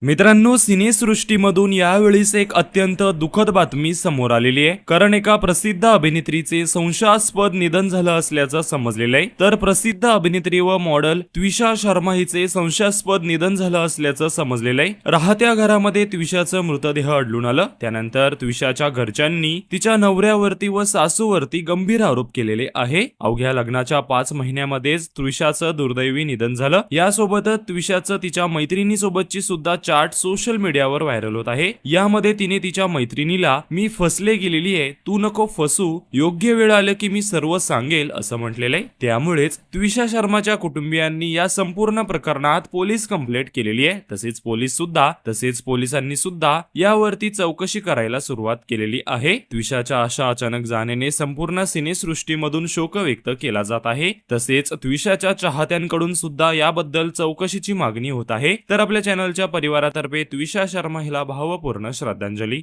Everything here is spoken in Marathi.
मित्रांनो, सिनेसृष्टीमधून यावेळीस एक अत्यंत दुःखद बातमी समोर आलेली आहे. कारण एका प्रसिद्ध अभिनेत्रीचे संशयास्पद निधन झालं असल्याचं समजलेलं आहे. तर प्रसिद्ध अभिनेत्री व मॉडेल त्विषा शर्मा हिचे संशयास्पद निधन झालं असल्याचं समजलेलं आहे. राहत्या घरामध्ये त्विषाचं मृतदेह आढळून आलं. त्यानंतर त्विषाच्या घरच्यांनी तिच्या नवऱ्यावरती व सासूवरती गंभीर आरोप केलेले आहे. अवघ्या लग्नाच्या 5 महिन्यामध्येच त्विषाचं दुर्दैवी निधन झालं. यासोबतच त्विषाचं तिच्या मैत्रिणीसोबतची सुद्धा चाट सोशल मीडियावर व्हायरल होत आहे. यामध्ये तिने तिच्या मैत्रिणीला "मी फसले गेलेली आहे, तू नको फसू, योग्य वेळ आलं की मी सर्व सांगेल" असं म्हटलेलं आहे. त्यामुळेच त्विषा शर्माच्या कुटुंबियांनी या संपूर्ण प्रकरणात पोलीस कंप्लेंट केलेली आहे. तसेच पोलिसांनी सुद्धा यावरती चौकशी करायला सुरुवात केलेली आहे. त्विषाच्या अशा अचानक जाण्याने संपूर्ण सिनेसृष्टीमधून शोक व्यक्त केला जात आहे. तसेच त्विषाच्या चाहत्यांकडून सुद्धा याबद्दल चौकशीची मागणी होत आहे. तर आपल्या चॅनलच्या परिवारातर्फे त्विषा शर्मा हिला भावपूर्ण श्रद्धांजली.